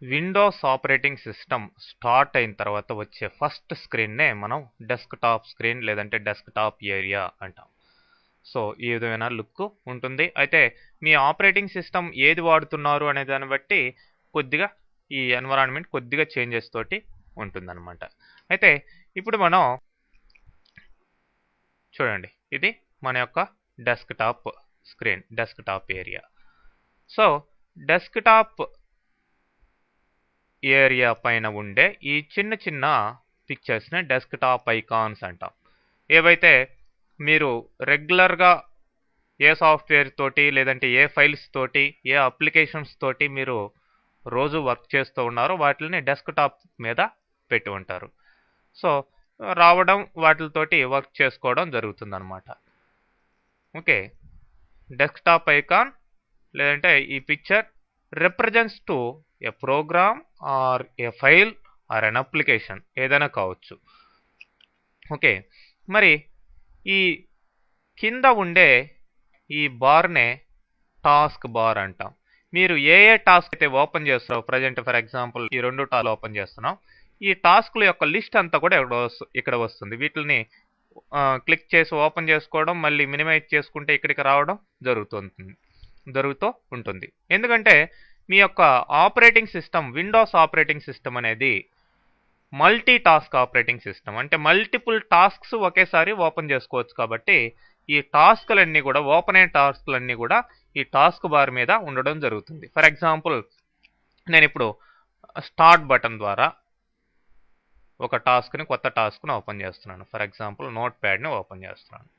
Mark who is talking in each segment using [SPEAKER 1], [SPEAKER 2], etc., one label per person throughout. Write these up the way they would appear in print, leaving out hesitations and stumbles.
[SPEAKER 1] Windows operating system start అయిన తర్వాత వచ్చే ఫస్ట్ స్క్రీన్నే మనం డెస్క్టాప్ స్క్రీన్ లేదంటే డెస్క్టాప్ ఏరియా అంటాం. సో ఈ విధమైన లుక్ ఉంటుంది. అయితే మీ ఆపరేటింగ్ సిస్టమ్ ఏది వాడుతున్నారు అనే దాన్ని బట్టి కొద్దిగా ఈ ఎన్విరాన్మెంట్ కొద్దిగా చేంజెస్ తోటి ఉంటుందన్నమాట. అయితే ఇప్పుడు మనం చూడండి, ఇది మన యొక్క desktop screen, desktop area. So desktop area పైన ఉండే ఈ చిన్న చిన్న పిక్చర్స్ని డెస్క్టాప్ ఐకాన్స్ అంటాం. ఏవైతే మీరు రెగ్యులర్గా ఏ సాఫ్ట్వేర్ తోటి లేదంటే ఏ ఫైల్స్ తోటి ఏ అప్లికేషన్స్ తోటి మీరు రోజు వర్క్ చేస్తూ ఉన్నారో వాటిని డెస్క్టాప్ మీద పెట్టి ఉంటారు. సో రావడం వాటితోటి వర్క్ చేసుకోవడం జరుగుతుందన్నమాట. ఓకే, డెస్క్టాప్ ఐకాన్ లేదంటే ఈ picture represents to a program or a file or an application, ఏదైనా కావచ్చు. ఓకే, మరి ఈ కింద ఉండే ఈ బార్నే టాస్క్ బార్ అంటాం. మీరు ఏ టాస్క్ అయితే ఓపెన్ చేస్తారో, ప్రజెంట్ ఫర్ ఎగ్జాంపుల్ ఈ 2 టాస్క్ ఓపెన్ చేస్తున్నాం, ఈ టాస్క్ల యొక్క లిస్ట్ అంతా కూడా ఇక్కడ వస్తుంది. వీటిని క్లిక్ చేసి ఓపెన్ చేసుకోవడం, మళ్ళీ మినిమైజ్ చేసుకుంటే ఇక్కడికి రావడం జరుగుతూ ఉంటుంది. ఎందుకంటే మీ యొక్క operating system, Windows operating system అనేది మల్టీ టాస్క్ ఆపరేటింగ్ సిస్టమ్. అంటే మల్టిపుల్ టాస్క్స్ ఒకేసారి ఓపెన్ చేసుకోవచ్చు. కాబట్టి ఈ టాస్క్లన్నీ కూడా, ఓపెన్ అయిన టాస్క్లన్నీ కూడా ఈ టాస్క్ బార్ మీద ఉండడం జరుగుతుంది. ఫర్ ఎగ్జాంపుల్ నేను ఇప్పుడు స్టార్ట్ బటన్ ద్వారా ఒక కొత్త టాస్క్ని ఓపెన్ చేస్తున్నాను. ఫర్ ఎగ్జాంపుల్ నోట్ ప్యాడ్ని ఓపెన్ చేస్తున్నాను.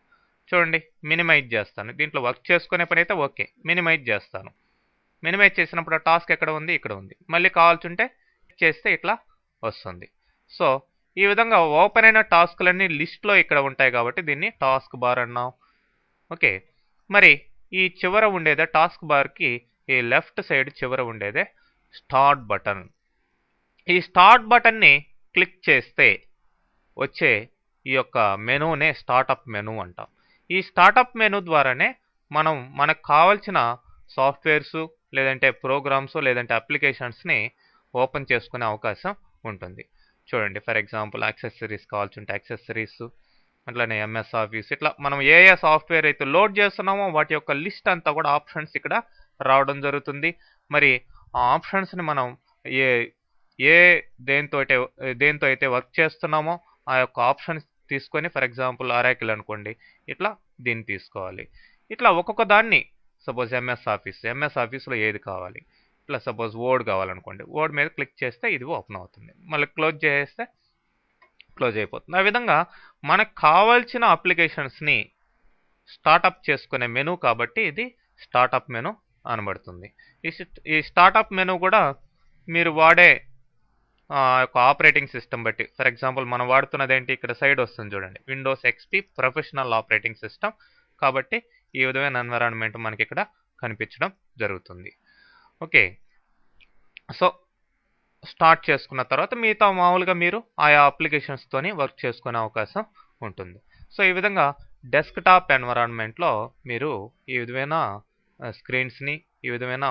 [SPEAKER 1] చూడండి, మినిమైజ్ చేస్తాను. దీంట్లో వర్క్ చేసుకునే పని అయితే ఓకే, మినిమైజ్ చేస్తాను. మినిమైజ్ చేసినప్పుడు ఆ టాస్క్ ఎక్కడ ఉంది? ఇక్కడ ఉంది. మళ్ళీ కావాల్సింటే చేస్తే ఇట్లా వస్తుంది. సో ఈ విధంగా ఓపెన్ అయిన టాస్క్లన్నీ లిస్ట్లో ఇక్కడ ఉంటాయి కాబట్టి దీన్ని టాస్క్ బార్ అన్నాం. ఓకే, మరి ఈ చివర ఉండేదే టాస్క్ బార్కి ఈ లెఫ్ట్ సైడ్ చివర ఉండేదే స్టార్ట్ బటన్. ఈ స్టార్ట్ బటన్ని క్లిక్ చేస్తే వచ్చే ఈ యొక్క మెనూనే స్టార్టప్ మెనూ అంటాం. ఈ స్టార్టప్ మెనూ ద్వారానే మనం మనకు కావాల్సిన సాఫ్ట్వేర్స్ లేదంటే ప్రోగ్రామ్స్ లేదంటే అప్లికేషన్స్ని ఓపెన్ చేసుకునే అవకాశం ఉంటుంది. చూడండి, ఫర్ ఎగ్జాంపుల్ యాక్సెసరీస్ కావాల్సింటే యాక్సెసరీస్, అట్లనే ఎంఎస్ ఆఫీస్, ఇట్లా మనం ఏ సాఫ్ట్వేర్ అయితే లోడ్ చేస్తున్నామో వాటి యొక్క లిస్ట్ అంతా కూడా ఆప్షన్స్ ఇక్కడ రావడం జరుగుతుంది. మరి ఆ ఆప్షన్స్ని మనం దేంతో అయితే వర్క్ చేస్తున్నామో ఆ యొక్క ఆప్షన్స్ తీసుకొని, ఫర్ ఎగ్జాంపుల్ ఆరాకిల్ అనుకోండి, ఇట్లా దీన్ని తీసుకోవాలి. ఇట్లా ఒక్కొక్క దాన్ని, సపోజ్ ఎంఎస్ ఆఫీస్లో ఏది కావాలి, ఇట్లా సపోజ్ వర్డ్ కావాలనుకోండి, వర్డ్ మీద క్లిక్ చేస్తే ఇది ఓపెన్ అవుతుంది. మళ్ళీ క్లోజ్ చేస్తే క్లోజ్ అయిపోతుంది. ఆ విధంగా మనకు కావాల్సిన అప్లికేషన్స్ని స్టార్టప్ చేసుకునే మెనూ కాబట్టి ఇది స్టార్టప్ మెనూ అనబడుతుంది. ఈ స్టార్టప్ మెనూ కూడా మీరు వాడే యొక్క ఆపరేటింగ్ సిస్టమ్ బట్టి, ఫర్ ఎగ్జాంపుల్ మనం వాడుతున్నది ఏంటి, ఇక్కడ సైడ్ వస్తుంది చూడండి, Windows XP professional operating system. కాబట్టి ఈ విధమైన ఎన్విరాన్మెంట్ మనకి ఇక్కడ కనిపించడం జరుగుతుంది. ఓకే, సో స్టార్ట్ చేసుకున్న తర్వాత మిగతా మామూలుగా మీరు ఆయా అప్లికేషన్స్తోని వర్క్ చేసుకునే అవకాశం ఉంటుంది. సో ఈ విధంగా డెస్క్టాప్ ఎన్విరాన్మెంట్లో మీరు ఈ విధమైన స్క్రీన్స్ని, ఈ విధమైన